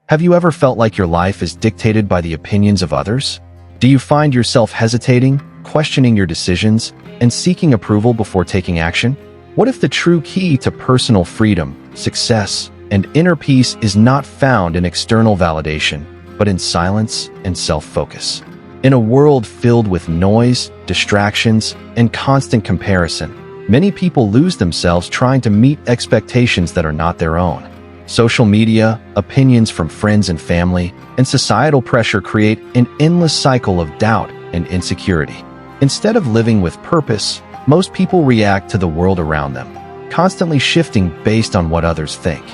Have you ever felt like your life is dictated by the opinions of others? Do you find yourself hesitating, questioning your decisions, and seeking approval before taking action? What if the true key to personal freedom, success, and inner peace is not found in external validation, but in silence and self-focus? In a world filled with noise, distractions, and constant comparison, many people lose themselves trying to meet expectations that are not their own. Social media, opinions from friends and family, and societal pressure create an endless cycle of doubt and insecurity. Instead of living with purpose, most people react to the world around them, constantly shifting based on what others think.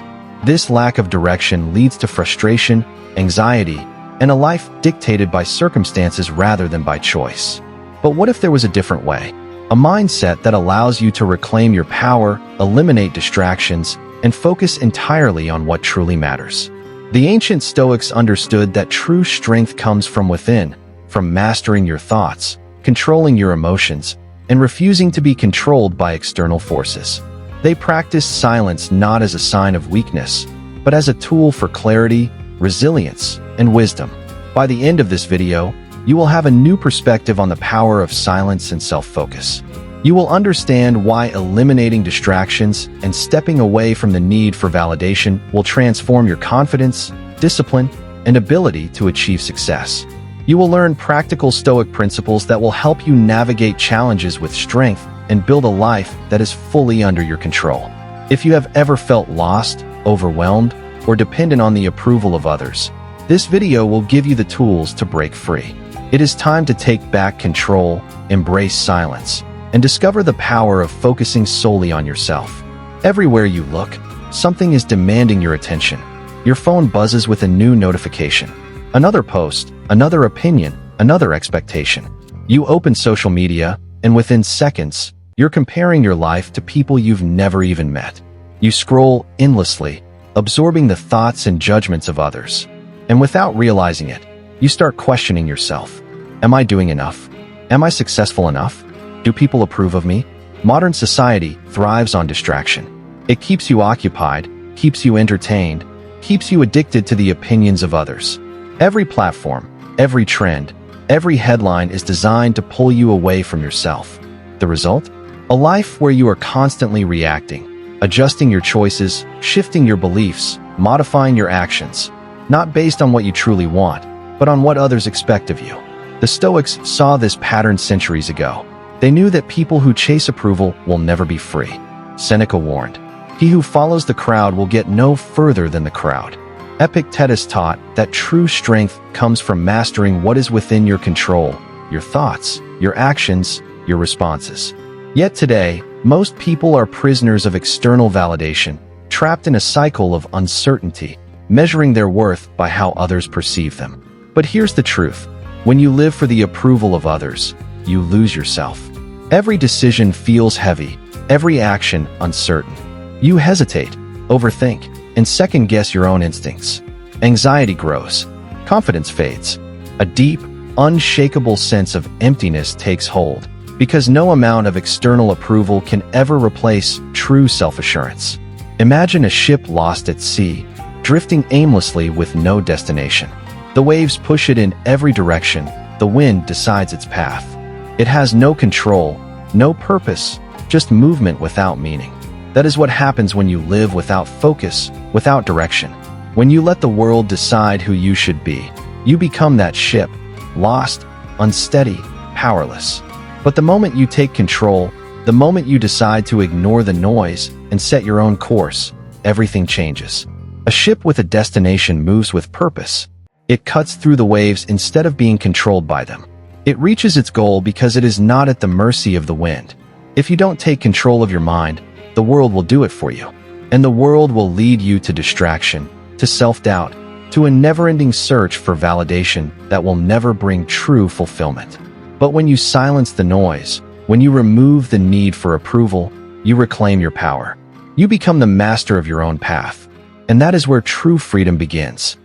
This lack of direction leads to frustration, anxiety, and a life dictated by circumstances rather than by choice. But what if there was a different way? A mindset that allows you to reclaim your power, eliminate distractions, and focus entirely on what truly matters. The ancient Stoics understood that true strength comes from within, from mastering your thoughts, controlling your emotions, and refusing to be controlled by external forces. They practiced silence not as a sign of weakness, but as a tool for clarity, resilience, and wisdom. By the end of this video, you will have a new perspective on the power of silence and self-focus. You will understand why eliminating distractions and stepping away from the need for validation will transform your confidence, discipline, and ability to achieve success. You will learn practical Stoic principles that will help you navigate challenges with strength and build a life that is fully under your control. If you have ever felt lost, overwhelmed, or dependent on the approval of others, this video will give you the tools to break free. It is time to take back control, embrace silence, and discover the power of focusing solely on yourself. Everywhere you look, something is demanding your attention. Your phone buzzes with a new notification. Another post, another opinion, another expectation. You open social media, and within seconds, you're comparing your life to people you've never even met. You scroll endlessly, absorbing the thoughts and judgments of others. And without realizing it, you start questioning yourself. Am I doing enough? Am I successful enough? Do people approve of me? Modern society thrives on distraction. It keeps you occupied, keeps you entertained, keeps you addicted to the opinions of others. Every platform, every trend, every headline is designed to pull you away from yourself. The result? A life where you are constantly reacting, adjusting your choices, shifting your beliefs, modifying your actions, not based on what you truly want, but on what others expect of you. The Stoics saw this pattern centuries ago. They knew that people who chase approval will never be free. Seneca warned, "He who follows the crowd will get no further than the crowd." Epictetus taught that true strength comes from mastering what is within your control, your thoughts, your actions, your responses. Yet today, most people are prisoners of external validation, trapped in a cycle of uncertainty, measuring their worth by how others perceive them. But here's the truth. When you live for the approval of others, you lose yourself. Every decision feels heavy, every action uncertain. You hesitate, overthink, and second-guess your own instincts. Anxiety grows, confidence fades. A deep, unshakable sense of emptiness takes hold, because no amount of external approval can ever replace true self-assurance. Imagine a ship lost at sea, drifting aimlessly with no destination. The waves push it in every direction, the wind decides its path. It has no control, no purpose, just movement without meaning. That is what happens when you live without focus, without direction. When you let the world decide who you should be, you become that ship, lost, unsteady, powerless. But the moment you take control, the moment you decide to ignore the noise and set your own course, everything changes. A ship with a destination moves with purpose. It cuts through the waves instead of being controlled by them. It reaches its goal because it is not at the mercy of the wind. If you don't take control of your mind, the world will do it for you. And the world will lead you to distraction, to self-doubt, to a never-ending search for validation that will never bring true fulfillment. But when you silence the noise, when you remove the need for approval, you reclaim your power. You become the master of your own path. And that is where true freedom begins.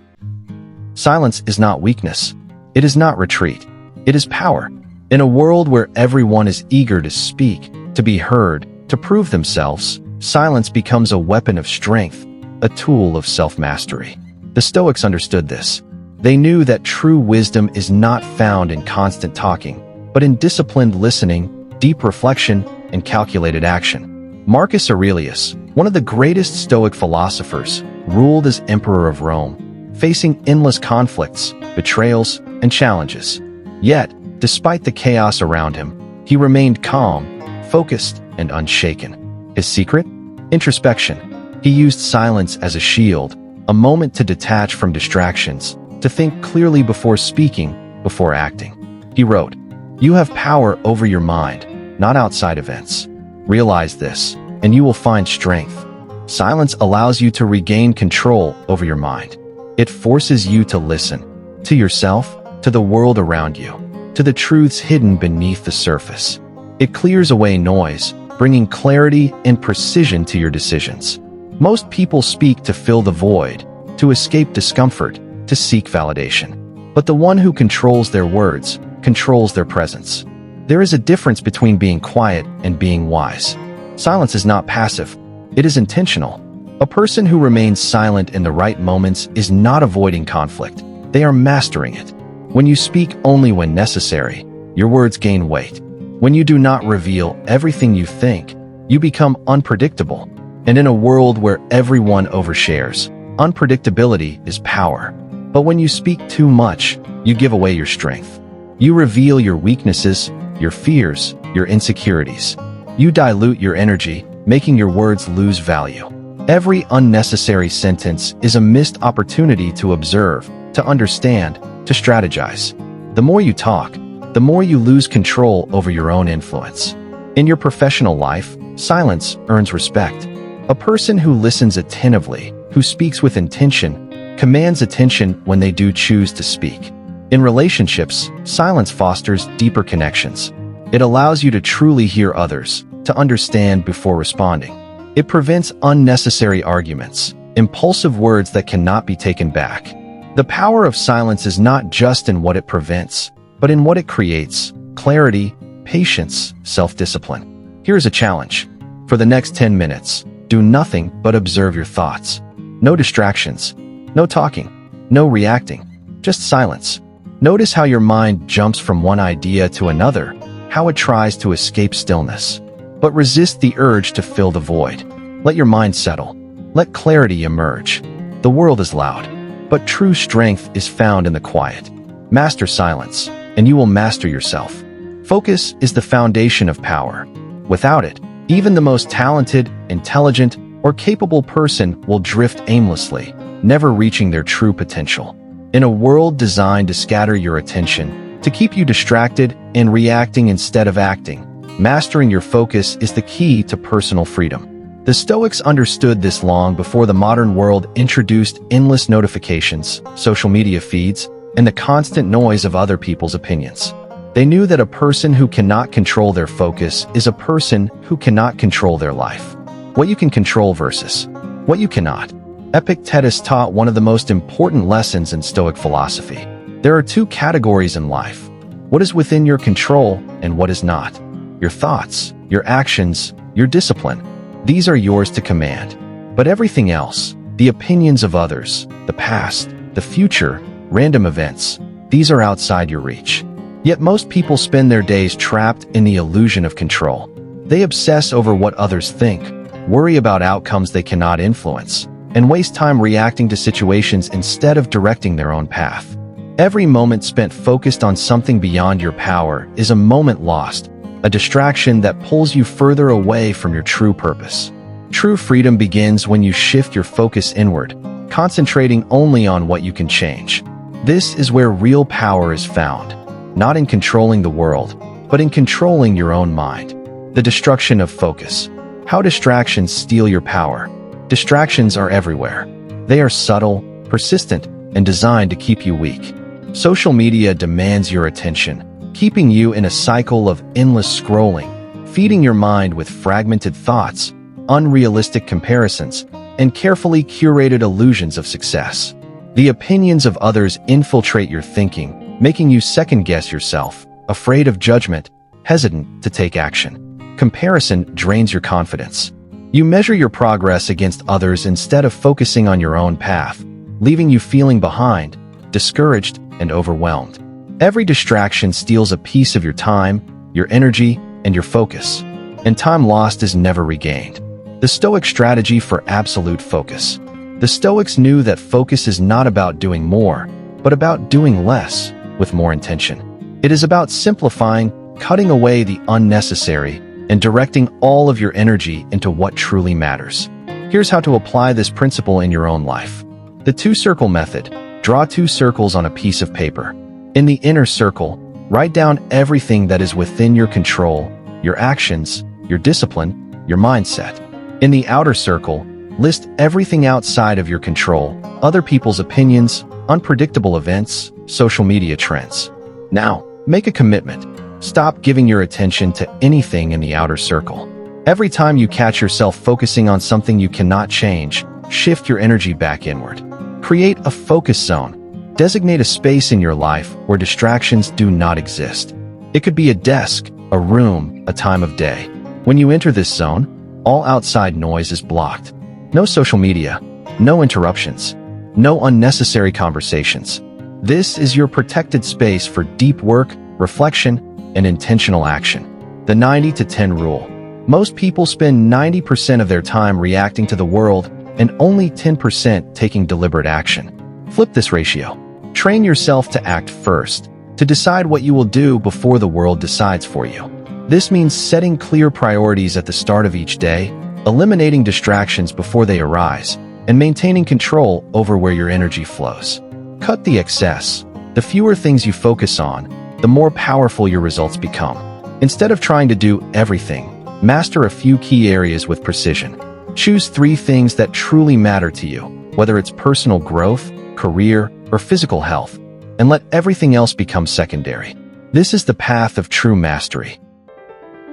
Silence is not weakness. It is not retreat. It is power. In a world where everyone is eager to speak, to be heard, to prove themselves, silence becomes a weapon of strength, a tool of self-mastery. The Stoics understood this. They knew that true wisdom is not found in constant talking, but in disciplined listening, deep reflection, and calculated action. Marcus Aurelius, one of the greatest Stoic philosophers, ruled as Emperor of Rome, facing endless conflicts, betrayals, and challenges. Yet, despite the chaos around him, he remained calm, focused, and unshaken. His secret? Introspection. He used silence as a shield, a moment to detach from distractions, to think clearly before speaking, before acting. He wrote, "You have power over your mind, not outside events. Realize this, and you will find strength." Silence allows you to regain control over your mind. It forces you to listen, to yourself, to the world around you, to the truths hidden beneath the surface. It clears away noise, bringing clarity and precision to your decisions. Most people speak to fill the void, to escape discomfort, to seek validation. But the one who controls their words controls their presence. There is a difference between being quiet and being wise. Silence is not passive. It is intentional. A person who remains silent in the right moments is not avoiding conflict. They are mastering it. When you speak only when necessary, your words gain weight. When you do not reveal everything you think, you become unpredictable. And in a world where everyone overshares, unpredictability is power. But when you speak too much, you give away your strength. You reveal your weaknesses, your fears, your insecurities. You dilute your energy, making your words lose value. Every unnecessary sentence is a missed opportunity to observe, to understand, to strategize. The more you talk, the more you lose control over your own influence. In your professional life, silence earns respect. A person who listens attentively, who speaks with intention, commands attention when they do choose to speak. In relationships, silence fosters deeper connections. It allows you to truly hear others, to understand before responding. It prevents unnecessary arguments, impulsive words that cannot be taken back. The power of silence is not just in what it prevents, but in what it creates: clarity, patience, self-discipline. Here's a challenge. For the next 10 minutes, do nothing but observe your thoughts. No distractions, no talking, no reacting, just silence. Notice how your mind jumps from one idea to another, how it tries to escape stillness. But resist the urge to fill the void. Let your mind settle. Let clarity emerge. The world is loud, but true strength is found in the quiet. Master silence, and you will master yourself. Focus is the foundation of power. Without it, even the most talented, intelligent, or capable person will drift aimlessly, never reaching their true potential. In a world designed to scatter your attention, to keep you distracted and reacting instead of acting, mastering your focus is the key to personal freedom. The Stoics understood this long before the modern world introduced endless notifications, social media feeds, and the constant noise of other people's opinions. They knew that a person who cannot control their focus is a person who cannot control their life. What you can control versus what you cannot. Epictetus taught one of the most important lessons in Stoic philosophy. There are two categories in life: what is within your control and what is not. Your thoughts, your actions, your discipline. These are yours to command. But everything else, the opinions of others, the past, the future, random events, these are outside your reach. Yet most people spend their days trapped in the illusion of control. They obsess over what others think, worry about outcomes they cannot influence, and waste time reacting to situations instead of directing their own path. Every moment spent focused on something beyond your power is a moment lost, a distraction that pulls you further away from your true purpose. True freedom begins when you shift your focus inward, concentrating only on what you can change. This is where real power is found, not in controlling the world, but in controlling your own mind. The destruction of focus. How distractions steal your power. Distractions are everywhere. They are subtle, persistent, and designed to keep you weak. Social media demands your attention, keeping you in a cycle of endless scrolling, feeding your mind with fragmented thoughts, unrealistic comparisons, and carefully curated illusions of success. The opinions of others infiltrate your thinking, making you second-guess yourself, afraid of judgment, hesitant to take action. Comparison drains your confidence. You measure your progress against others instead of focusing on your own path, leaving you feeling behind, discouraged, and overwhelmed. Every distraction steals a piece of your time, your energy, and your focus, and time lost is never regained. The Stoic strategy for absolute focus. The Stoics knew that focus is not about doing more, but about doing less with more intention. It is about simplifying, cutting away the unnecessary, and directing all of your energy into what truly matters. Here's how to apply this principle in your own life. The two-circle method. Draw two circles on a piece of paper. In the inner circle, write down everything that is within your control, your actions, your discipline, your mindset. In the outer circle, list everything outside of your control, other people's opinions, unpredictable events, social media trends. Now, make a commitment. Stop giving your attention to anything in the outer circle. Every time you catch yourself focusing on something you cannot change, shift your energy back inward. Create a focus zone. Designate a space in your life where distractions do not exist. It could be a desk, a room, a time of day. When you enter this zone, all outside noise is blocked. No social media, no interruptions, no unnecessary conversations. This is your protected space for deep work, reflection, and intentional action. The 90-10 rule. Most people spend 90% of their time reacting to the world and only 10% taking deliberate action. Flip this ratio. Train yourself to act first, to decide what you will do before the world decides for you. This means setting clear priorities at the start of each day, eliminating distractions before they arise, and maintaining control over where your energy flows. Cut the excess. The fewer things you focus on, the more powerful your results become. Instead of trying to do everything, master a few key areas with precision. Choose 3 things that truly matter to you, whether it's personal growth, career, or physical health, and let everything else become secondary. This is the path of true mastery.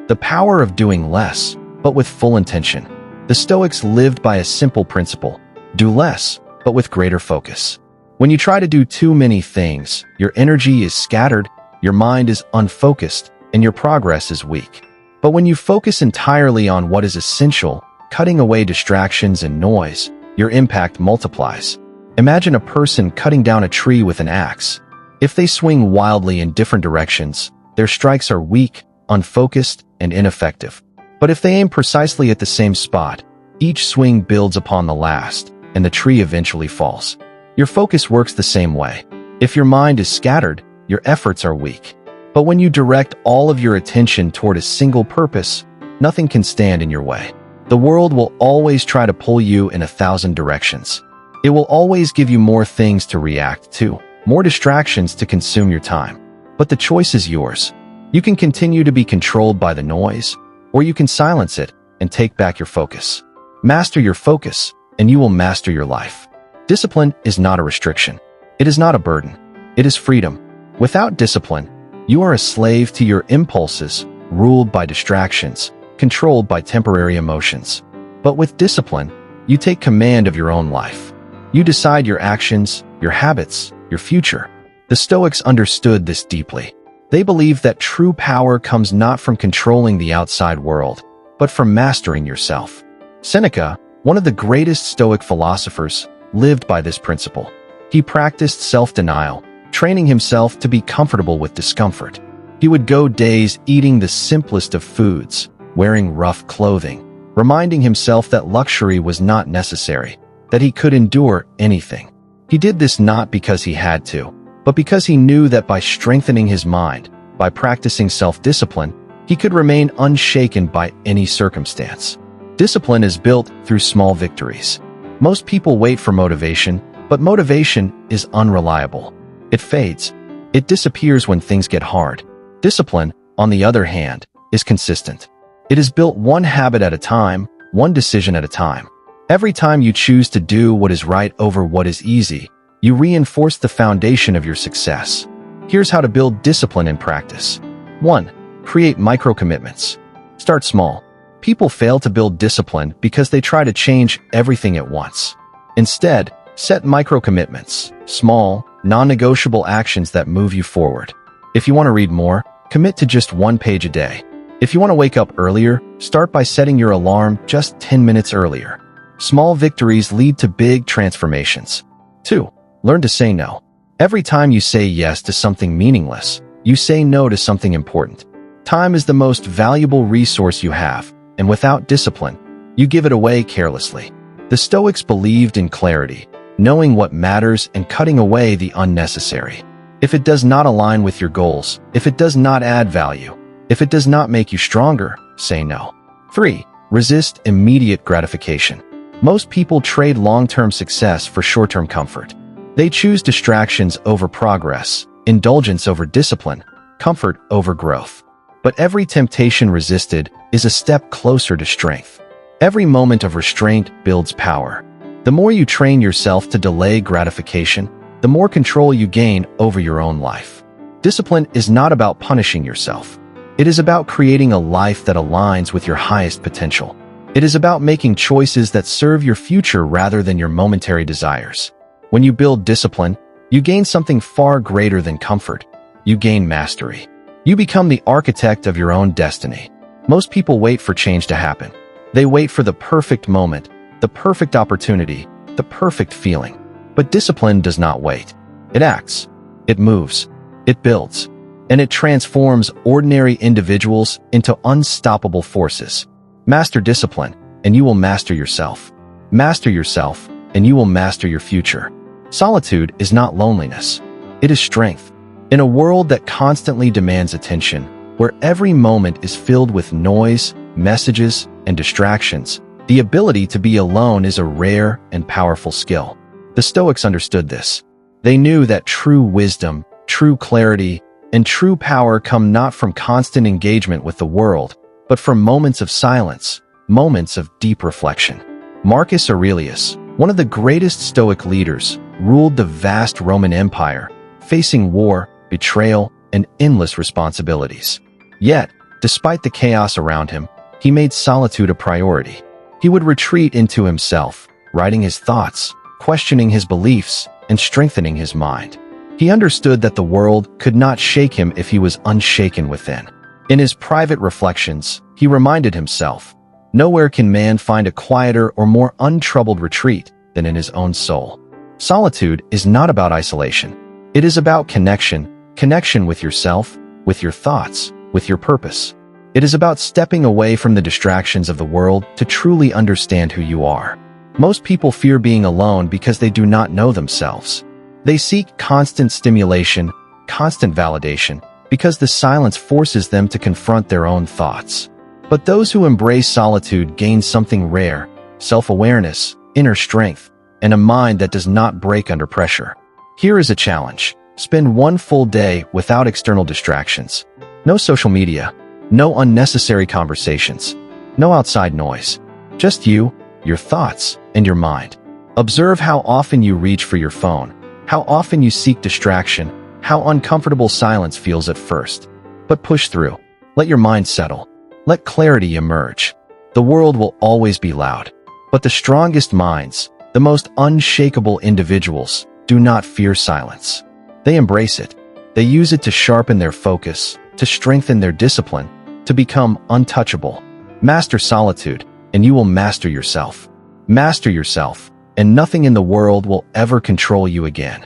The power of doing less, but with full intention. The Stoics lived by a simple principle: do less, but with greater focus. When you try to do too many things, your energy is scattered, your mind is unfocused, and your progress is weak. But when you focus entirely on what is essential, cutting away distractions and noise, your impact multiplies. Imagine a person cutting down a tree with an axe. If they swing wildly in different directions, their strikes are weak, unfocused, and ineffective. But if they aim precisely at the same spot, each swing builds upon the last, and the tree eventually falls. Your focus works the same way. If your mind is scattered, your efforts are weak. But when you direct all of your attention toward a single purpose, nothing can stand in your way. The world will always try to pull you in 1,000 directions. It will always give you more things to react to, more distractions to consume your time. But the choice is yours. You can continue to be controlled by the noise, or you can silence it and take back your focus. Master your focus, and you will master your life. Discipline is not a restriction. It is not a burden. It is freedom. Without discipline, you are a slave to your impulses, ruled by distractions, controlled by temporary emotions. But with discipline, you take command of your own life. You decide your actions, your habits, your future. The Stoics understood this deeply. They believed that true power comes not from controlling the outside world, but from mastering yourself. Seneca, one of the greatest Stoic philosophers, lived by this principle. He practiced self-denial, training himself to be comfortable with discomfort. He would go days eating the simplest of foods, wearing rough clothing, reminding himself that luxury was not necessary, that he could endure anything. He did this not because he had to, but because he knew that by strengthening his mind, by practicing self-discipline, he could remain unshaken by any circumstance. Discipline is built through small victories. Most people wait for motivation, but motivation is unreliable. It fades. It disappears when things get hard. Discipline, on the other hand, is consistent. It is built one habit at a time, one decision at a time. Every time you choose to do what is right over what is easy, you reinforce the foundation of your success. Here's how to build discipline in practice. 1. Create micro-commitments. Start small. People fail to build discipline because they try to change everything at once. Instead, set micro-commitments, small, non-negotiable actions that move you forward. If you want to read more, commit to just 1 page a day. If you want to wake up earlier, start by setting your alarm just 10 minutes earlier. Small victories lead to big transformations. 2. Learn to say no. Every time you say yes to something meaningless, you say no to something important. Time is the most valuable resource you have, and without discipline, you give it away carelessly. The Stoics believed in clarity, knowing what matters and cutting away the unnecessary. If it does not align with your goals, if it does not add value, if it does not make you stronger, say no. 3. Resist immediate gratification. Most people trade long-term success for short-term comfort. They choose distractions over progress, indulgence over discipline, comfort over growth. But every temptation resisted is a step closer to strength. Every moment of restraint builds power. The more you train yourself to delay gratification, the more control you gain over your own life. Discipline is not about punishing yourself. It is about creating a life that aligns with your highest potential. It is about making choices that serve your future rather than your momentary desires. When you build discipline, you gain something far greater than comfort. You gain mastery. You become the architect of your own destiny. Most people wait for change to happen. They wait for the perfect moment, the perfect opportunity, the perfect feeling. But discipline does not wait. It acts. It moves. It builds. And it transforms ordinary individuals into unstoppable forces. Master discipline, and you will master yourself. Master yourself, and you will master your future. Solitude is not loneliness. It is strength. In a world that constantly demands attention, where every moment is filled with noise, messages, and distractions, the ability to be alone is a rare and powerful skill. The Stoics understood this. They knew that true wisdom, true clarity, and true power come not from constant engagement with the world, but from moments of silence, moments of deep reflection. Marcus Aurelius, one of the greatest Stoic leaders, ruled the vast Roman Empire, facing war, betrayal, and endless responsibilities. Yet, despite the chaos around him, he made solitude a priority. He would retreat into himself, writing his thoughts, questioning his beliefs, and strengthening his mind. He understood that the world could not shake him if he was unshaken within. In his private reflections, he reminded himself, "Nowhere can man find a quieter or more untroubled retreat than in his own soul." Solitude is not about isolation. It is about connection with yourself, with your thoughts, with your purpose. It is about stepping away from the distractions of the world to truly understand who you are. Most people fear being alone because they do not know themselves. They seek constant stimulation, constant validation, because the silence forces them to confront their own thoughts. But those who embrace solitude gain something rare: self-awareness, inner strength, and a mind that does not break under pressure. Here is a challenge. Spend one full day without external distractions. No social media, no unnecessary conversations, no outside noise. Just you, your thoughts, and your mind. Observe how often you reach for your phone, how often you seek distraction, how uncomfortable silence feels at first. But push through. Let your mind settle. Let clarity emerge. The world will always be loud, but the strongest minds, the most unshakable individuals, do not fear silence. They embrace it. They use it to sharpen their focus, to strengthen their discipline, to become untouchable. Master solitude, and you will master yourself. Master yourself, and nothing in the world will ever control you again.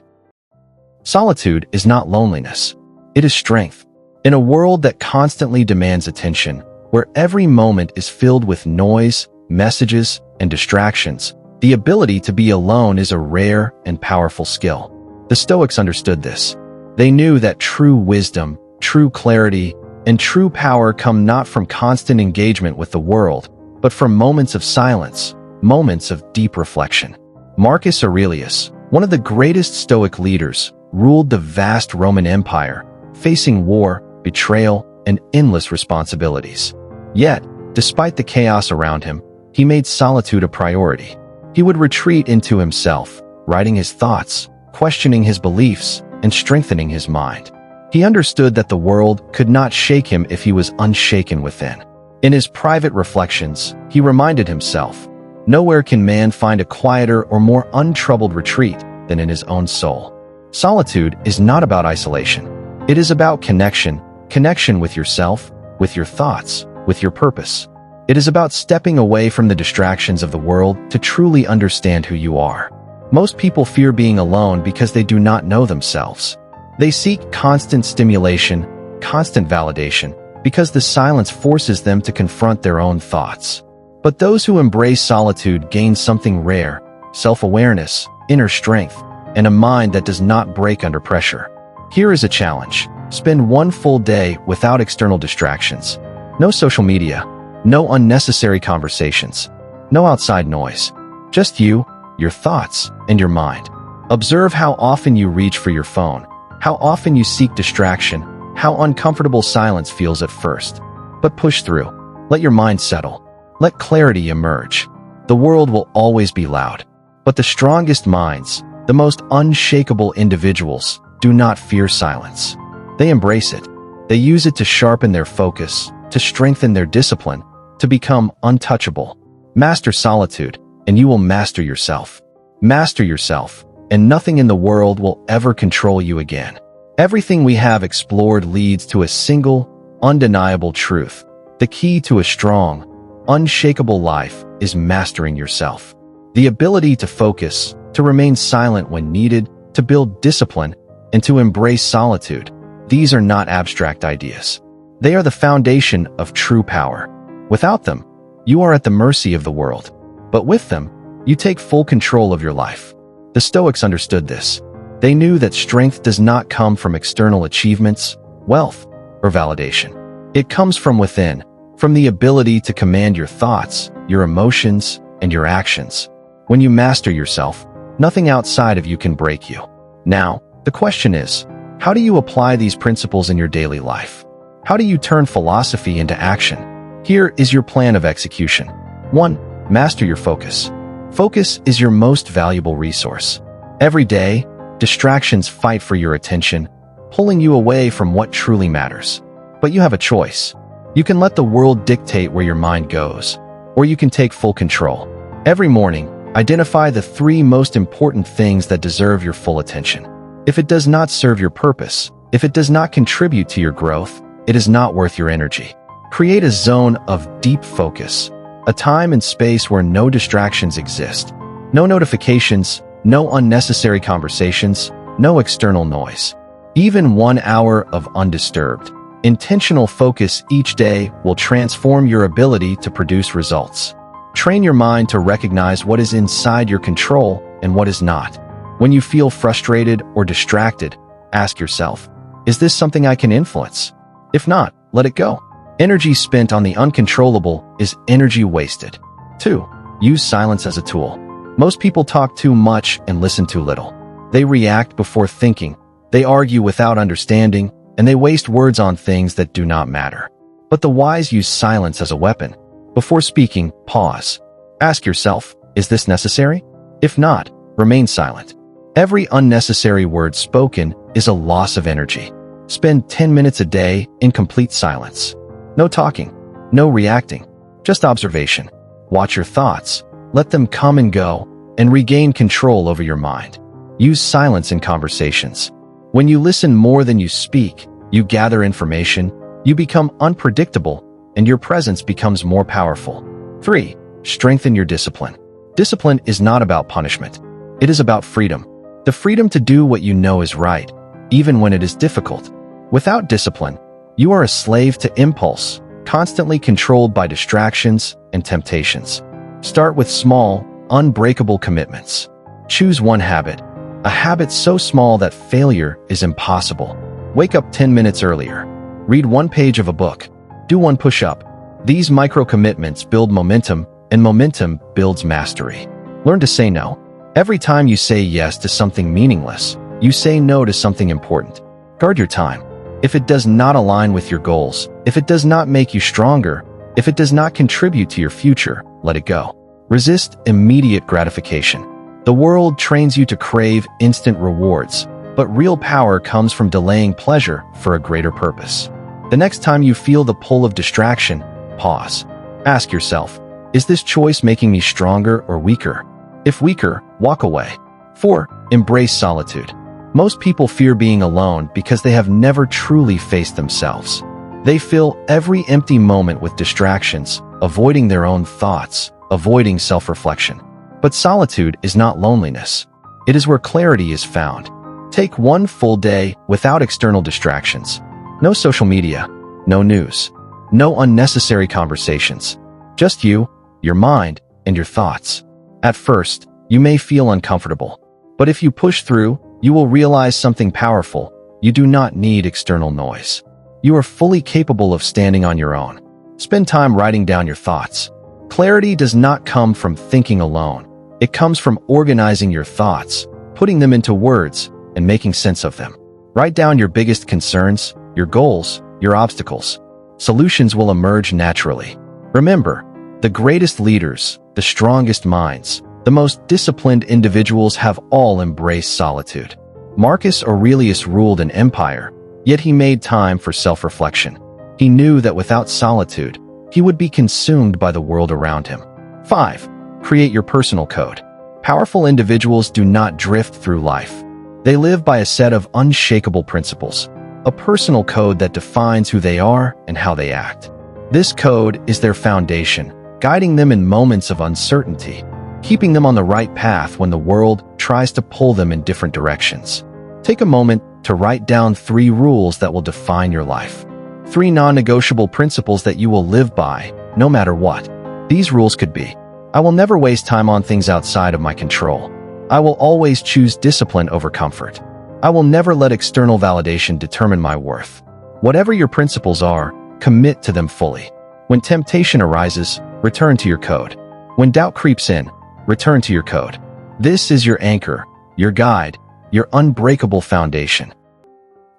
Solitude is not loneliness. It is strength. In a world that constantly demands attention, where every moment is filled with noise, messages, and distractions, the ability to be alone is a rare and powerful skill. The Stoics understood this. They knew that true wisdom, true clarity, and true power come not from constant engagement with the world, but from moments of silence, moments of deep reflection. Marcus Aurelius, one of the greatest Stoic leaders, ruled the vast Roman Empire, facing war, betrayal, and endless responsibilities. Yet, despite the chaos around him, he made solitude a priority. He would retreat into himself, writing his thoughts, questioning his beliefs, and strengthening his mind. He understood that the world could not shake him if he was unshaken within. In his private reflections, he reminded himself, "Nowhere can man find a quieter or more untroubled retreat than in his own soul." Solitude is not about isolation. It is about connection with yourself, with your thoughts, with your purpose. It is about stepping away from the distractions of the world to truly understand who you are. Most people fear being alone because they do not know themselves. They seek constant stimulation, constant validation, because the silence forces them to confront their own thoughts. But those who embrace solitude gain something rare: self-awareness, inner strength, and a mind that does not break under pressure. Here is a challenge. Spend one full day without external distractions. No social media, no unnecessary conversations, no outside noise. Just you, your thoughts, and your mind. Observe how often you reach for your phone, how often you seek distraction, how uncomfortable silence feels at first. But push through. Let your mind settle. Let clarity emerge. The world will always be loud, but the strongest minds, the most unshakable individuals, do not fear silence. They embrace it. They use it to sharpen their focus, to strengthen their discipline, to become untouchable. Master solitude, and you will master yourself. Master yourself, and nothing in the world will ever control you again. Everything we have explored leads to a single, undeniable truth. The key to a strong, unshakable life is mastering yourself. The ability to focus, to remain silent when needed, to build discipline, and to embrace solitude. These are not abstract ideas. They are the foundation of true power. Without them, you are at the mercy of the world. But with them, you take full control of your life. The Stoics understood this. They knew that strength does not come from external achievements, wealth, or validation. It comes from within, from the ability to command your thoughts, your emotions, and your actions. When you master yourself, nothing outside of you can break you. Now, the question is, how do you apply these principles in your daily life? How do you turn philosophy into action? Here is your plan of execution. 1. Master your focus. Focus is your most valuable resource. Every day, distractions fight for your attention, pulling you away from what truly matters. But you have a choice. You can let the world dictate where your mind goes, or you can take full control. Every morning, identify the 3 most important things that deserve your full attention. If it does not serve your purpose, if it does not contribute to your growth, it is not worth your energy. Create a zone of deep focus, a time and space where no distractions exist. No notifications, no unnecessary conversations, no external noise. Even 1 hour of undisturbed, intentional focus each day will transform your ability to produce results. Train your mind to recognize what is inside your control and what is not. When you feel frustrated or distracted, ask yourself, is this something I can influence? If not, let it go. Energy spent on the uncontrollable is energy wasted. 2. Use silence as a tool. Most people talk too much and listen too little. They react before thinking, they argue without understanding, and they waste words on things that do not matter. But the wise use silence as a weapon. Before speaking, pause. Ask yourself, is this necessary? If not, remain silent. Every unnecessary word spoken is a loss of energy. Spend 10 minutes a day in complete silence. No talking, no reacting, just observation. Watch your thoughts, let them come and go, and regain control over your mind. Use silence in conversations. When you listen more than you speak, you gather information, you become unpredictable, and your presence becomes more powerful. 3. Strengthen your discipline. Discipline is not about punishment. It is about freedom. The freedom to do what you know is right, even when it is difficult. Without discipline, you are a slave to impulse, constantly controlled by distractions and temptations. Start with small, unbreakable commitments. Choose one habit, a habit so small that failure is impossible. Wake up 10 minutes earlier. Read 1 page of a book. Do 1 push-up. These micro-commitments build momentum, and momentum builds mastery. Learn to say no. Every time you say yes to something meaningless, you say no to something important. Guard your time. If it does not align with your goals, if it does not make you stronger, if it does not contribute to your future, let it go. Resist immediate gratification. The world trains you to crave instant rewards, but real power comes from delaying pleasure for a greater purpose. The next time you feel the pull of distraction, pause. Ask yourself, is this choice making me stronger or weaker? If weaker, walk away. 4. Embrace solitude. Most people fear being alone because they have never truly faced themselves. They fill every empty moment with distractions, avoiding their own thoughts, avoiding self-reflection. But solitude is not loneliness. It is where clarity is found. Take one full day without external distractions. No social media, no news, no unnecessary conversations. Just you, your mind, and your thoughts. At first, you may feel uncomfortable, but if you push through, you will realize something powerful. You do not need external noise. You are fully capable of standing on your own. Spend time writing down your thoughts. Clarity does not come from thinking alone. It comes from organizing your thoughts, putting them into words, and making sense of them. Write down your biggest concerns, your goals, your obstacles. Solutions will emerge naturally. Remember, the greatest leaders, the strongest minds, the most disciplined individuals have all embraced solitude. Marcus Aurelius ruled an empire, yet he made time for self-reflection. He knew that without solitude, he would be consumed by the world around him. 5. Create your personal code. Powerful individuals do not drift through life. They live by a set of unshakable principles, a personal code that defines who they are and how they act. This code is their foundation, guiding them in moments of uncertainty, keeping them on the right path when the world tries to pull them in different directions. Take a moment to write down 3 rules that will define your life. 3 non-negotiable principles that you will live by, no matter what. These rules could be: I will never waste time on things outside of my control. I will always choose discipline over comfort. I will never let external validation determine my worth. Whatever your principles are, commit to them fully. When temptation arises, return to your code. When doubt creeps in, return to your code. This is your anchor, your guide, your unbreakable foundation.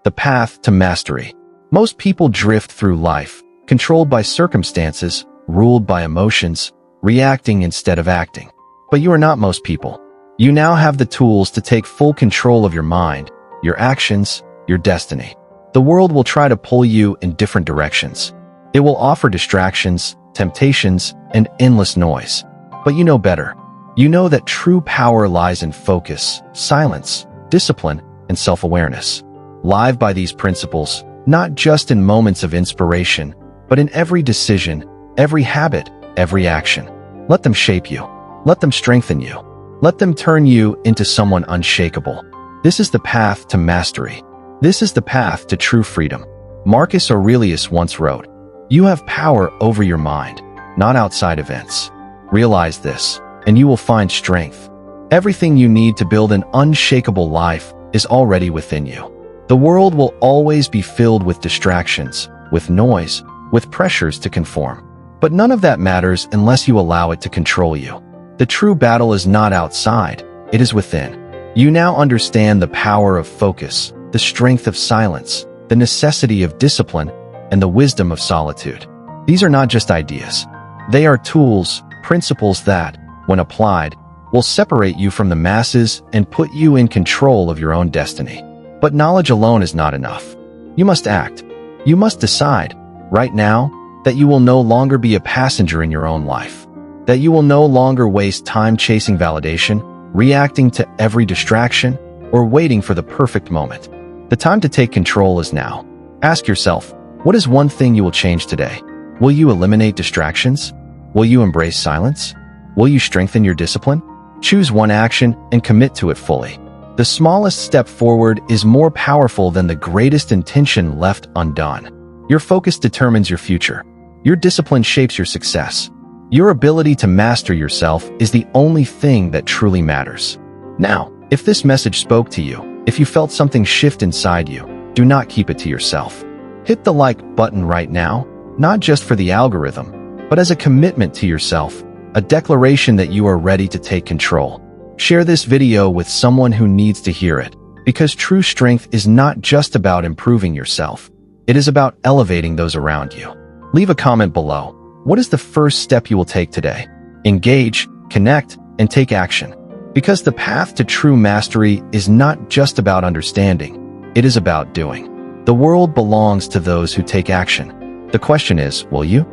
The path to mastery. Most people drift through life, controlled by circumstances, ruled by emotions, reacting instead of acting. But you are not most people. You now have the tools to take full control of your mind, your actions, your destiny. The world will try to pull you in different directions. It will offer distractions, temptations, and endless noise. But you know better. You know that true power lies in focus, silence, discipline, and self-awareness. Live by these principles, not just in moments of inspiration, but in every decision, every habit, every action. Let them shape you. Let them strengthen you. Let them turn you into someone unshakable. This is the path to mastery. This is the path to true freedom. Marcus Aurelius once wrote, "You have power over your mind, not outside events." Realize this, and you will find strength. Everything you need to build an unshakable life is already within you. The world will always be filled with distractions, with noise, with pressures to conform. But none of that matters unless you allow it to control you. The true battle is not outside, it is within. You now understand the power of focus, the strength of silence, the necessity of discipline, and the wisdom of solitude. These are not just ideas. They are tools, principles that, when applied, will separate you from the masses and put you in control of your own destiny. But knowledge alone is not enough. You must act. You must decide, right now, that you will no longer be a passenger in your own life. That you will no longer waste time chasing validation, reacting to every distraction, or waiting for the perfect moment. The time to take control is now. Ask yourself, what is one thing you will change today? Will you eliminate distractions? Will you embrace silence? Will you strengthen your discipline? Choose one action and commit to it fully. The smallest step forward is more powerful than the greatest intention left undone. Your focus determines your future. Your discipline shapes your success. Your ability to master yourself is the only thing that truly matters. Now, if this message spoke to you, if you felt something shift inside you, do not keep it to yourself. Hit the like button right now, not just for the algorithm, but as a commitment to yourself, a declaration that you are ready to take control. Share this video with someone who needs to hear it, because true strength is not just about improving yourself. It is about elevating those around you. Leave a comment below. What is the first step you will take today? Engage, connect, and take action. Because the path to true mastery is not just about understanding, it is about doing. The world belongs to those who take action. The question is, will you?